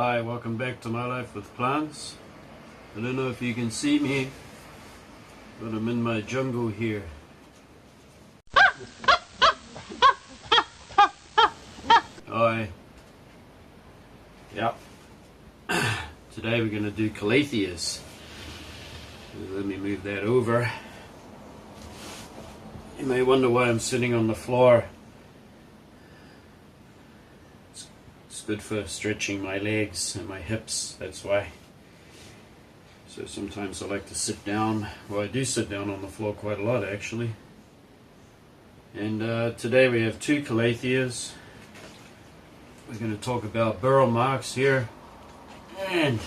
Hi, welcome back to My Life with Plants. I don't know if you can see me, but I'm in my jungle here. Hi. Yep. Today we're going to do Calatheas. Let me move that over. You may wonder why I'm sitting on the floor. It's good for stretching my legs and my hips, that's why. So sometimes I like to sit down. Well, I do sit down on the floor quite a lot actually. And today we have two Calatheas. We're going to talk about burrow marks here. And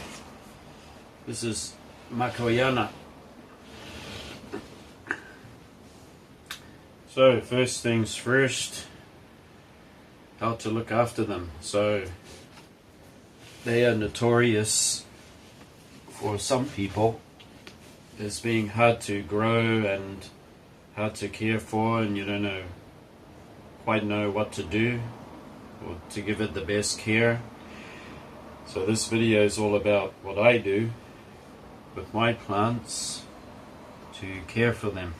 this is Makoyana. So first things first, how to look after them. So they are notorious for some people as being hard to grow and hard to care for, and you don't quite know what to do or to give it the best care. So this video is all about what I do with my plants to care for them.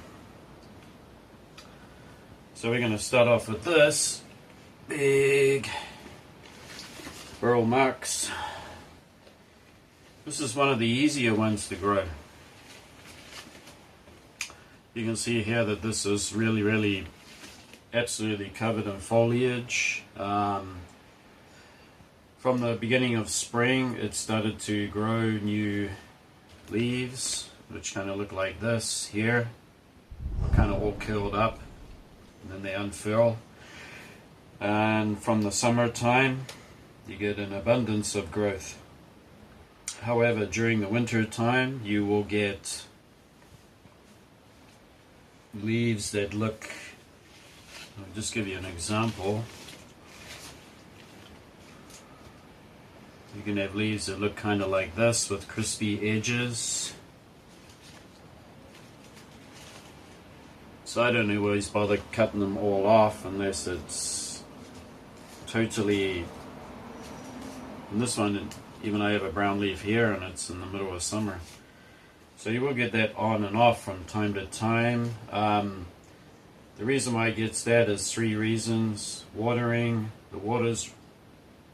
So we're going to start off with this big burrow marks. This is one of the easier ones to grow. You can see here that this is really absolutely covered in foliage. From the beginning of spring it started to grow new leaves, which kind of look like this here, kind of all curled up, and then they unfurl. And from the summertime you get an abundance of growth. However, during the winter time you will get leaves that look, I'll just give you an example. You can have leaves that look kind of like this with crispy edges. So I don't always bother cutting them all off unless it's totally, and this one, even I have a brown leaf here and it's in the middle of summer. So you will get that on and off from time to time. The reason why it gets that is three reasons. Watering, the water's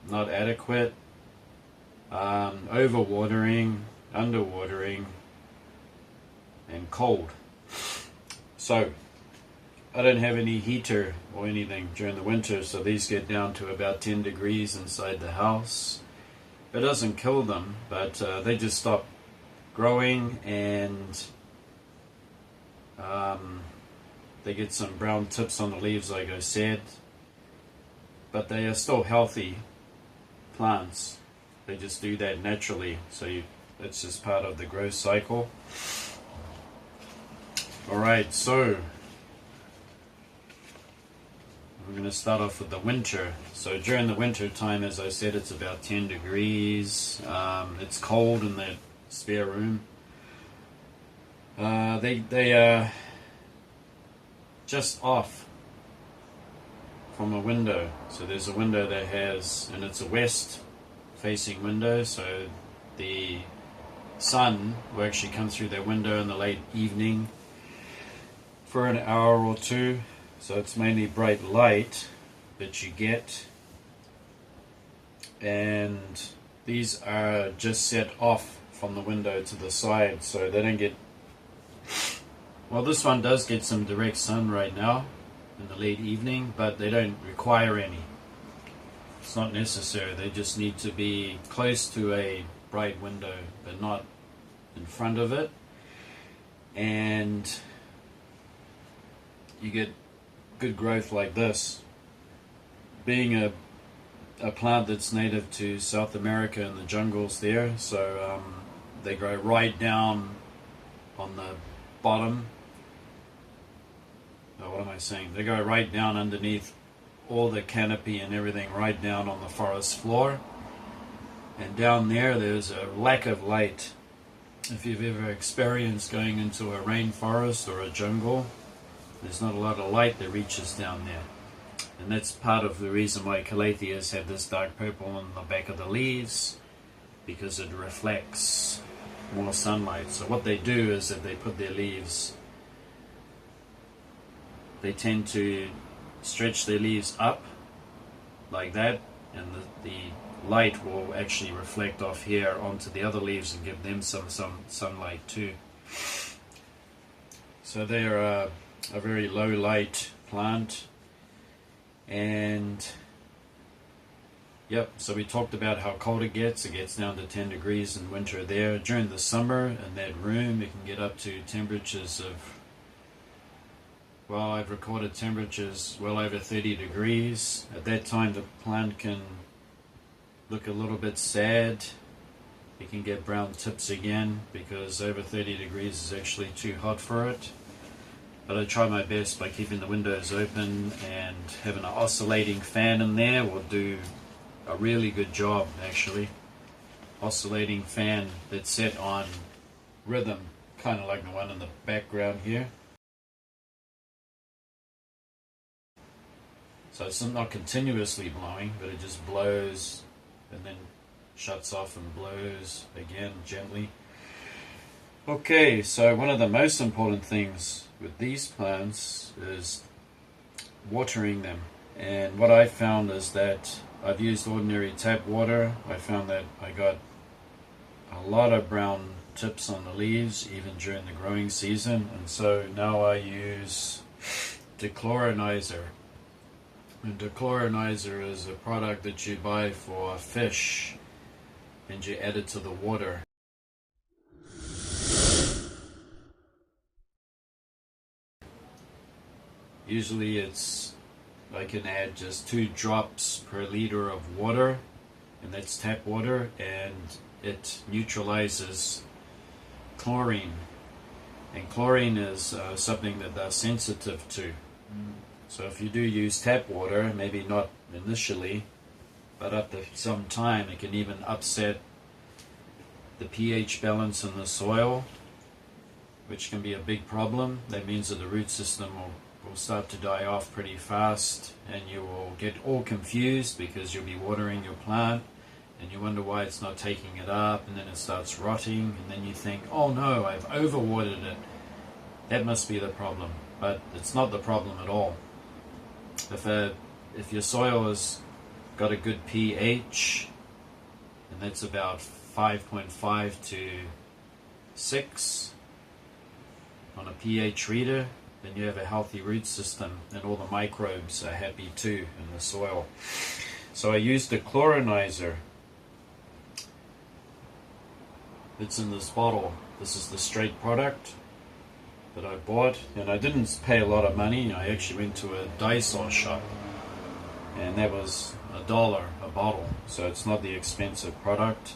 not adequate. Overwatering, underwatering, and cold. So I don't have any heater or anything during the winter, so these get down to about 10 degrees inside the house. It doesn't kill them, but they just stop growing, and they get some brown tips on the leaves like I said, but they are still healthy plants. They just do that naturally, so it's just part of the growth cycle. Alright, so we're going to start off with the winter. So during the winter time, as I said, it's about 10 degrees. It's cold in that spare room. They are just off from a window. So there's a window that has, and it's a west facing window, so the sun will actually come through that window in the late evening for an hour or two. So it's mainly bright light that you get, and these are just set off from the window to the side, so they don't get, well, this one does get some direct sun right now in the late evening, but they don't require any. It's not necessary. They just need to be close to a bright window but not in front of it, and you get good growth like this. Being a plant that's native to South America and the jungles there, so they grow right down on the bottom. Oh, what am I saying? They go right down underneath all the canopy and everything, right down on the forest floor. And down there's a lack of light. If you've ever experienced going into a rainforest or a jungle, there's not a lot of light that reaches down there. And that's part of the reason why Calatheas have this dark purple on the back of the leaves, because it reflects more sunlight. So what they do is that they put their leaves, they tend to stretch their leaves up like that, and the light will actually reflect off here onto the other leaves and give them some sunlight too. So they're a very low light plant. And yep, so we talked about how cold it gets. It gets down to 10 degrees in winter there. During the summer in that room it can get up to temperatures of, well, I've recorded temperatures well over 30 degrees. At that time the plant can look a little bit sad. You can get brown tips again because over 30 degrees is actually too hot for it. But I try my best by keeping the windows open, and having an oscillating fan in there will do a really good job actually. Oscillating fan that's set on rhythm, kind of like the one in the background here. So it's not continuously blowing, but it just blows and then shuts off and blows again gently. Okay, so one of the most important things with these plants is watering them. And what I found is that I've used ordinary tap water. I found that I got a lot of brown tips on the leaves even during the growing season, and so now I use dechlorinizer. And dechlorinizer is a product that you buy for fish and you add it to the water. Usually I can add just 2 drops per liter of water, and that's tap water, and it neutralizes chlorine. And chlorine is something that they're sensitive to. So if you do use tap water, maybe not initially, but after some time, it can even upset the pH balance in the soil, which can be a big problem. That means that the root system will start to die off pretty fast, and you will get all confused because you'll be watering your plant and you wonder why it's not taking it up, and then it starts rotting, and then you think, oh no, I've overwatered it. That must be the problem. But it's not the problem at all. If your soil has got a good pH, and that's about 5.5 to 6 on a pH reader, then you have a healthy root system, and all the microbes are happy too in the soil. So I used a chlorinizer. It's in this bottle. This is the straight product that I bought, and I didn't pay a lot of money. I actually went to a Daiso shop, and that was $1 a bottle, so it's not the expensive product.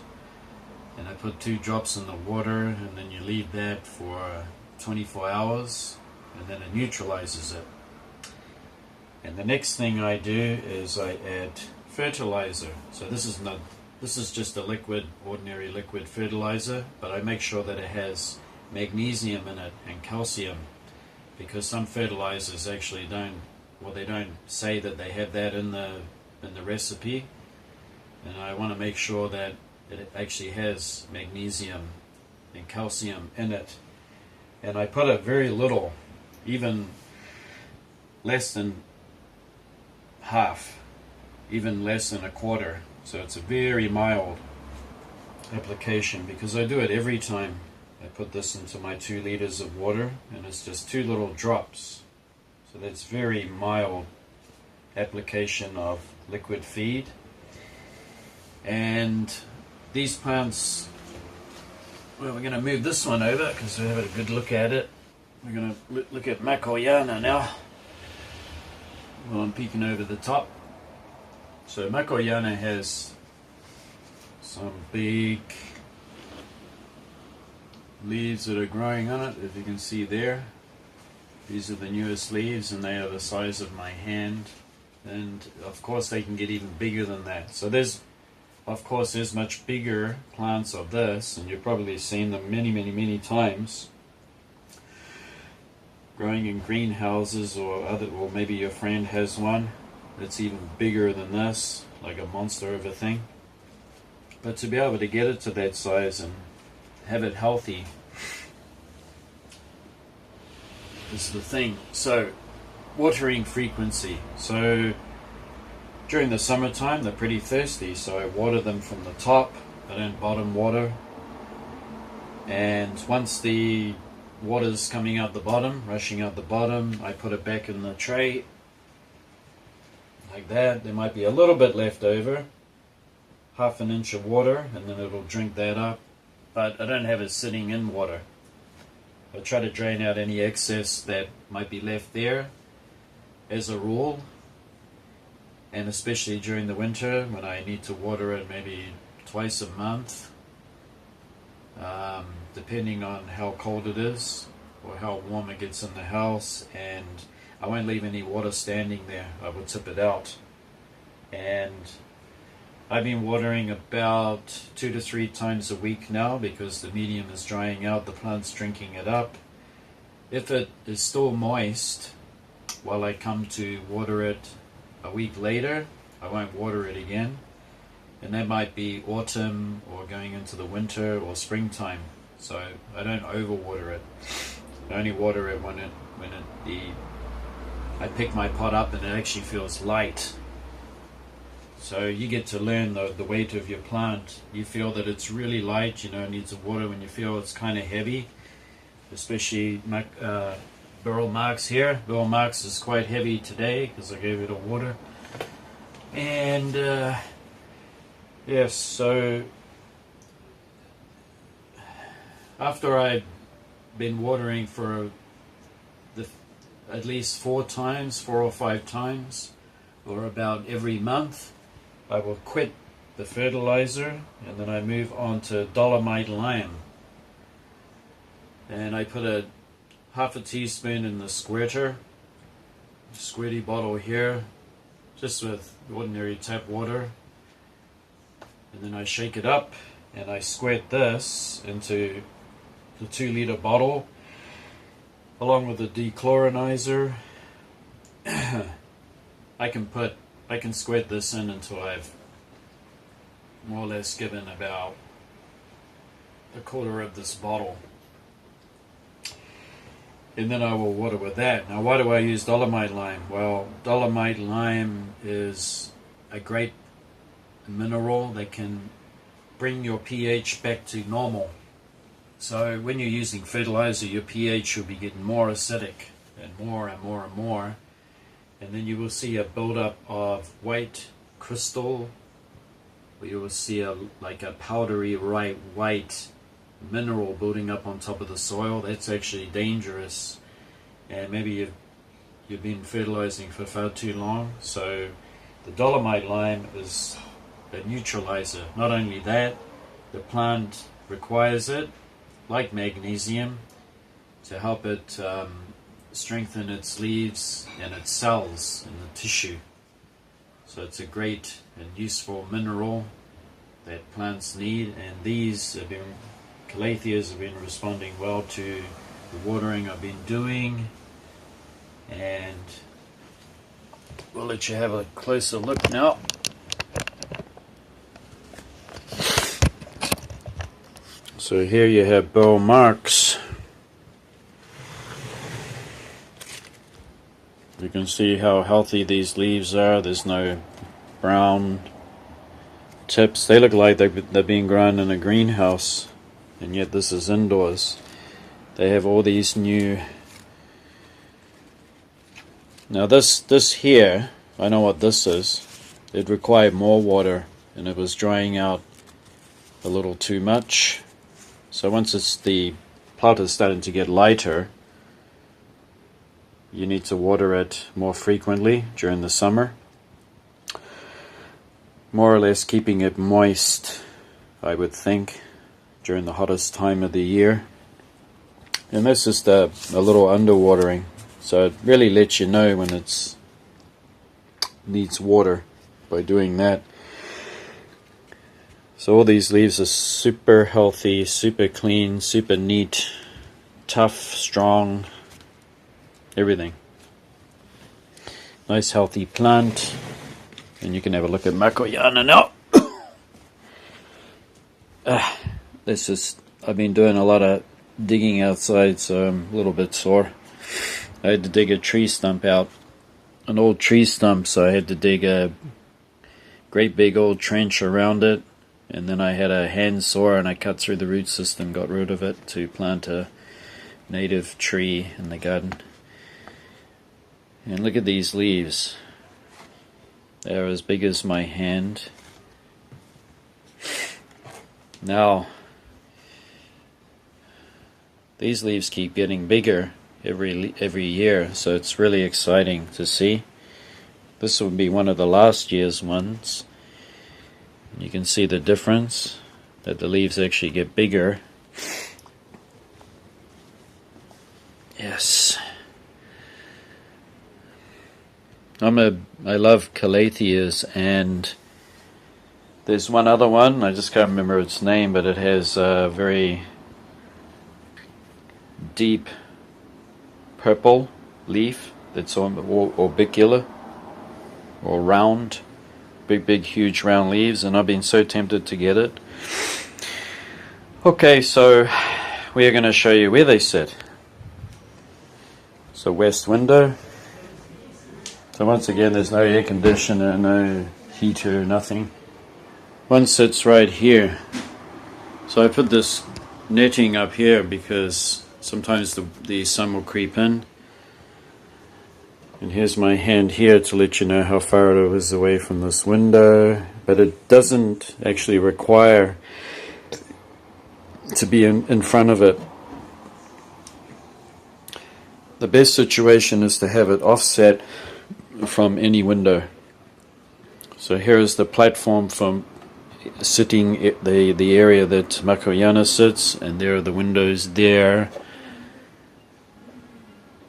And I put 2 drops in the water, and then you leave that for 24 hours, and then it neutralizes it. And the next thing I do is I add fertilizer. So this is just a ordinary liquid fertilizer, but I make sure that it has magnesium in it and calcium, because some fertilizers actually don't say that they have that in the recipe, and I want to make sure that it actually has magnesium and calcium in it. And I put a very little, even less than half, even less than a quarter. So it's a very mild application, because I do it every time I put this into my 2 liters of water, and it's just 2 little drops. So that's very mild application of liquid feed. And these plants, well, we're going to move this one over because we have a good look at it. We're going to look at Makoyana now. Well, I'm peeking over the top. So Makoyana has some big leaves that are growing on it, if you can see there. These are the newest leaves, and they are the size of my hand. And of course they can get even bigger than that. So there's much bigger plants of this, and you've probably seen them many times growing in greenhouses, or maybe your friend has one that's even bigger than this, like a monster of a thing. But to be able to get it to that size and have it healthy is the thing. So, watering frequency. So, during the summertime, they're pretty thirsty, so I water them from the top. I don't bottom water. And once the water's coming out the bottom, rushing out the bottom, I put it back in the tray. Like that. There might be a little bit left over. Half an inch of water, and then it'll drink that up. But I don't have it sitting in water. I try to drain out any excess that might be left there as a rule. And especially during the winter when I need to water it maybe twice a month, depending on how cold it is or how warm it gets in the house. And I won't leave any water standing there. I will tip it out. And I've been watering about 2 to 3 times a week now because the medium is drying out, the plant's drinking it up. If it is still moist while I come to water it a week later, I won't water it again. And that might be autumn or going into the winter or springtime. So I don't overwater it. I only water it when I pick my pot up and it actually feels light. So you get to learn the weight of your plant. You feel that it's really light, it needs to water when you feel it's kind of heavy. Especially Beryl Marks here. Beryl Marks is quite heavy today because I gave it a water. And yes, so after I've been watering for at least 4 or 5 times, or about every month, I will quit the fertilizer and then I move on to dolomite lime. And I put half a teaspoon in the squirty bottle here, just with ordinary tap water. And then I shake it up and I squirt this into the 2-liter bottle along with the dechlorinizer. I can squirt this in until I've more or less given about a quarter of this bottle. And then I will water with that. Now, why do I use dolomite lime? Well, dolomite lime is a great mineral that can bring your pH back to normal. So when you're using fertilizer, your pH should be getting more acidic and more and more and more. And then you will see a buildup of white crystal, or you will see like a powdery white mineral building up on top of the soil. That's actually dangerous, and maybe you've been fertilizing for far too long. So the dolomite lime is a neutralizer. Not only that, the plant requires it, like magnesium, to help it strengthen its leaves and its cells in the tissue. So it's a great and useful mineral that plants need, and these Calatheas have been responding well to the watering I've been doing. And we'll let you have a closer look now. So here you have Beryl Marks. You can see how healthy these leaves are. There's no brown tips. They look like they're being grown in a greenhouse, and yet this is indoors. They have all these new... Now this here, I know what this is. It required more water and it was drying out a little too much. So once the plant is starting to get lighter, you need to water it more frequently during the summer. More or less keeping it moist, I would think, during the hottest time of the year. And this is a little underwatering, so it really lets you know when it needs water by doing that. So all these leaves are super healthy, super clean, super neat, tough, strong, everything. Nice healthy plant. And you can have a look at Makoyana now. It's just, I've been doing a lot of digging outside, so I'm a little bit sore. I had to dig a tree stump out, an old tree stump, so I had to dig a great big old trench around it, and then I had a hand saw and I cut through the root system, got rid of it to plant a native tree in the garden. And look at these leaves. They're as big as my hand. Now, these leaves keep getting bigger every year, so it's really exciting to see. This will be one of the last year's ones. You can see the difference, that the leaves actually get bigger. Yes. I love Calatheas, and there's one other one, I just can't remember its name, but it has a very deep purple leaf that's orbicular or round, big huge round leaves, and I've been so tempted to get it. Okay, so we are going to show you where they sit. So west window. So once again, there's no air conditioner, no heater, nothing. One sits right here. So I put this netting up here because sometimes the sun will creep in. And here's my hand here to let you know how far it is away from this window. But it doesn't actually require to be in front of it. The best situation is to have it offset from any window. So here is the platform from sitting the area that Makoyana sits, and there are the windows there.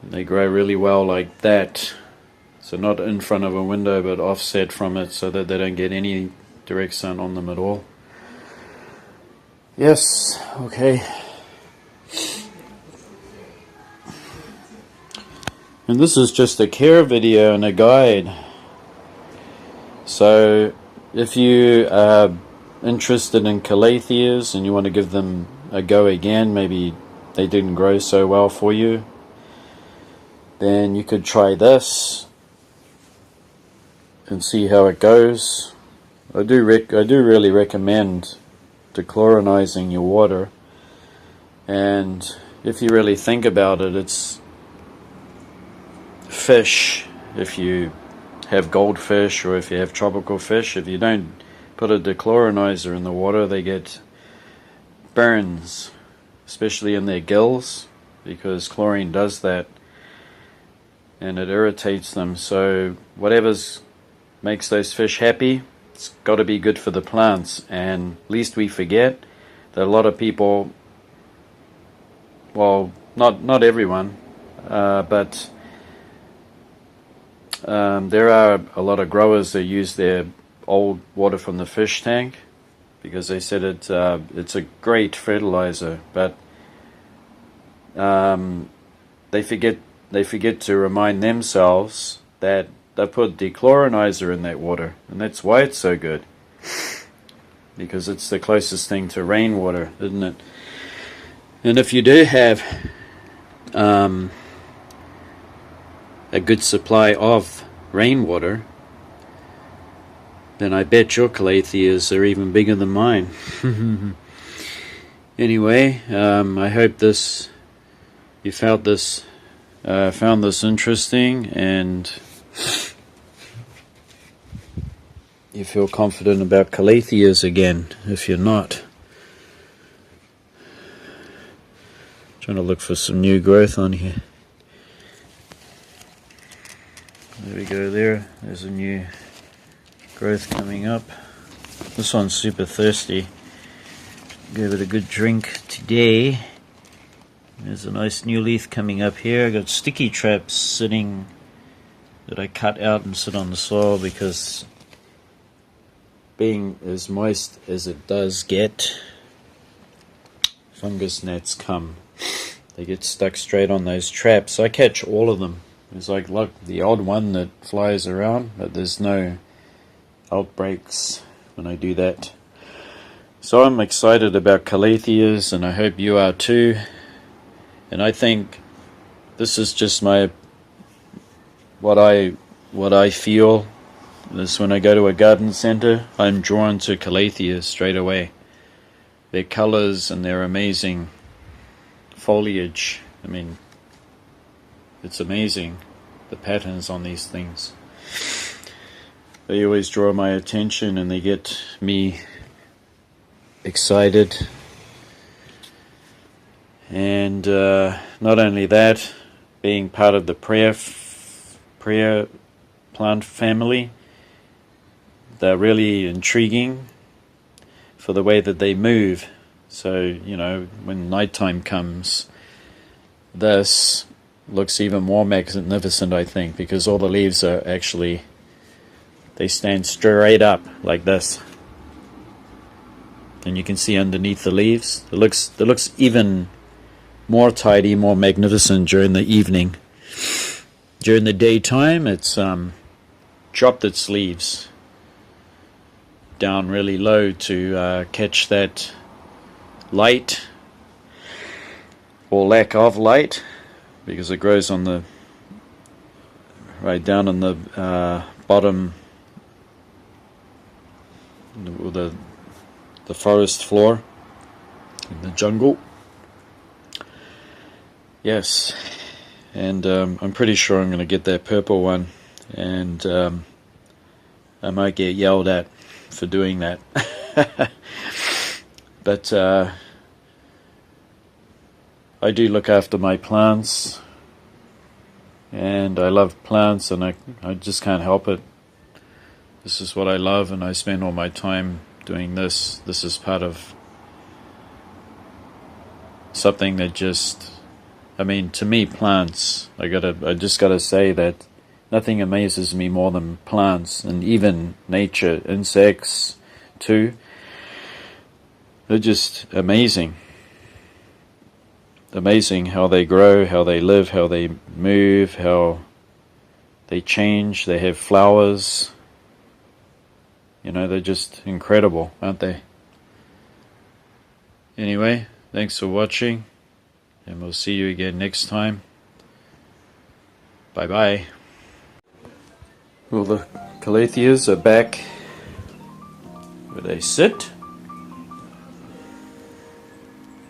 They grow really well like that, so not in front of a window but offset from it so that they don't get any direct sun on them at all. Yes, okay. And this is just a care video and a guide. So if you are interested in Calatheas and you want to give them a go again, maybe they didn't grow so well for you, then you could try this and see how it goes. I do really recommend dechlorinizing your water, and if you really think about it, it's fish. If you have goldfish or if you have tropical fish, if you don't put a dechlorinizer in the water, they get burns, especially in their gills, because chlorine does that and it irritates them. So whatever's makes those fish happy, it's got to be good for the plants. And lest we forget that a lot of people, well, not everyone, but there are a lot of growers that use their old water from the fish tank because they said it's a great fertilizer, but they forget to remind themselves that they put dechlorinizer in that water, and that's why it's so good, because it's the closest thing to rainwater, isn't it? And if you do have a good supply of rainwater, then I bet your Calatheas are even bigger than mine. Anyway, I hope you found this interesting, and you feel confident about Calatheas again. If you're not, trying to look for some new growth on here. There we go. There's a new growth coming up. This one's super thirsty. Gave it a good drink today. There's a nice new leaf coming up here. I got sticky traps sitting that I cut out and sit on the soil, because being as moist as it does get, fungus gnats come. They get stuck straight on those traps. I catch all of them. There's like the odd one that flies around, but there's no outbreaks when I do that. So I'm excited about Calatheas, and I hope you are too. And I think this is just what I feel is when I go to a garden center, I'm drawn to Calatheas straight away. Their colors and their amazing foliage. I mean, it's amazing, the patterns on these things. They always draw my attention and they get me excited. And not only that, being part of the prayer plant family, they're really intriguing for the way that they move. So, you know, when nighttime comes, this looks even more magnificent, I think, because all the leaves are actually, they stand straight up like this. And you can see underneath the leaves, it looks even more tidy, more magnificent during the evening. During the daytime, it's dropped its leaves down really low to catch that light or lack of light, because it grows on the right down on the bottom, the forest floor in the jungle. Yes, and I'm pretty sure I'm going to get that purple one, and I might get yelled at for doing that. But I do look after my plants, and I love plants, and I just can't help it. This is what I love, and I spend all my time doing this. This is part of something that just, I mean, to me, plants, I just gotta say that nothing amazes me more than plants, and even nature, insects too. They're just amazing. Amazing how they grow, how they live, how they move, how they change. They have flowers. You know, they're just incredible, aren't they? Anyway, thanks for watching, and we'll see you again next time. Bye bye. Well, the Calatheas are back where they sit.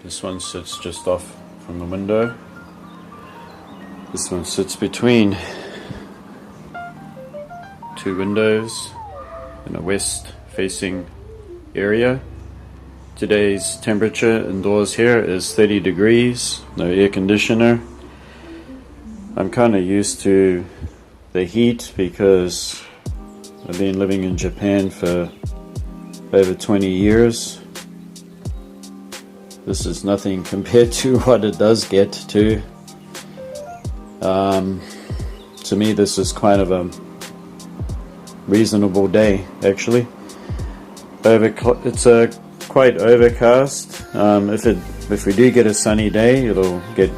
This one sits just off from the window. This one sits between two windows in a west facing area. Today's temperature indoors here is 30 degrees, no air conditioner. I'm kind of used to the heat because I've been living in Japan for over 20 years. This is nothing compared to what it does get to. To me, this is kind of a reasonable day, actually. It's quite overcast. If we do get a sunny day, it'll get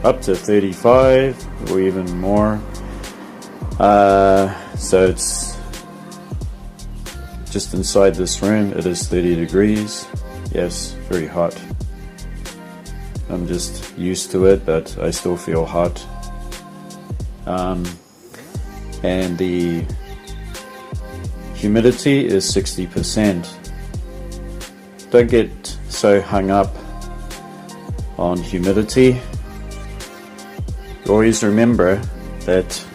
up to 35 or even more. So it's just inside this room. It is 30 degrees. Yes, very hot. I'm just used to it, but I still feel hot. And the humidity is 60%. Don't get so hung up on humidity. Always remember that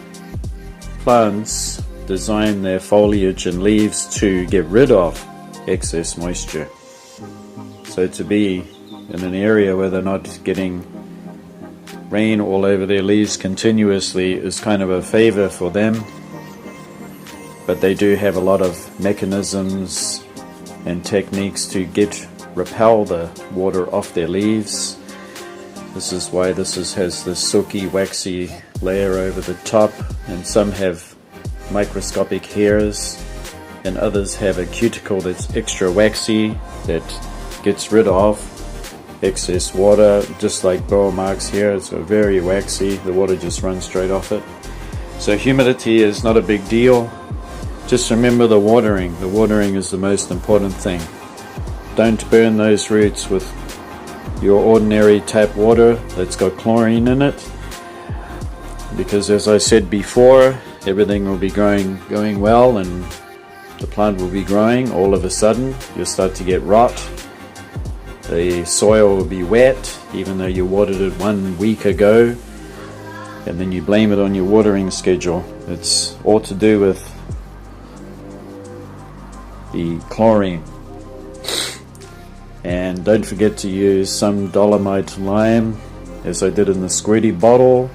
plants design their foliage and leaves to get rid of excess moisture. So to be in an area where they're not getting rain all over their leaves continuously is kind of a favor for them. But they do have a lot of mechanisms and techniques to repel the water off their leaves. This is why this has this silky, waxy layer over the top, and some have microscopic hairs, and others have a cuticle that's extra waxy that gets rid of excess water, just like burl marks here. It's very waxy, the water just runs straight off it. So humidity is not a big deal. Just remember the watering. The watering is the most important thing. don't burn those roots with your ordinary tap water that's got chlorine in it, because as I said before, everything will be going well and the plant will be growing. All of a sudden you'll start to get rot. The soil will be wet even though you watered it 1 week ago, and then you blame it on your watering schedule. It's all to do with the chlorine. And don't forget to use some dolomite lime, as I did in the squirty bottle.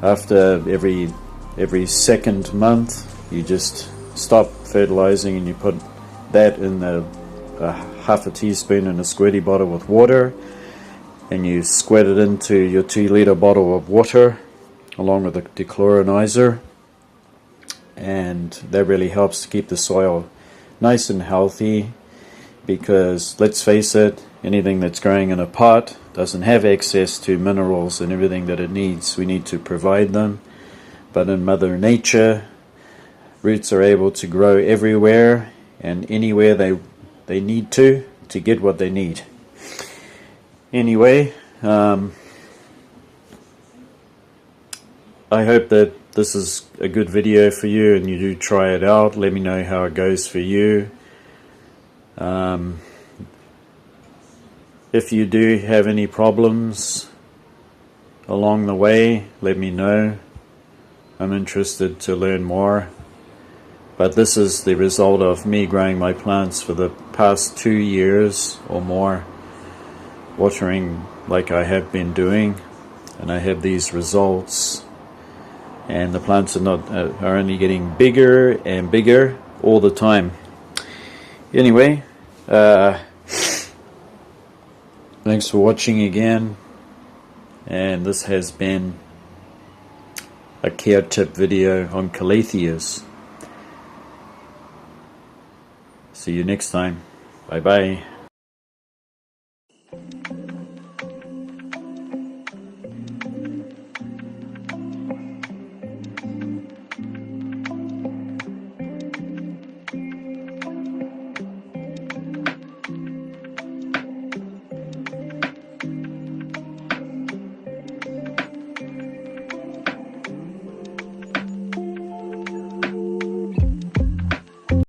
After every second month, you just stop fertilizing and you put that in half a teaspoon in a squirty bottle with water, and you squirt it into your 2-liter bottle of water along with a dechlorinizer, and that really helps to keep the soil nice and healthy, because let's face it, anything that's growing in a pot doesn't have access to minerals and everything that it needs. We need to provide them, but in Mother Nature, roots are able to grow everywhere and anywhere they need to get what they need. Anyway, I hope that this is a good video for you and you do try it out. Let me know how it goes for you. If you do have any problems along the way, let me know. I'm interested to learn more. But this is the result of me growing my plants for the past 2 years or more, watering like I have been doing, and I have these results. And the plants are only getting bigger and bigger all the time. Anyway, thanks for watching again, and this has been a care tip video on Calatheas. See you next time. Bye bye.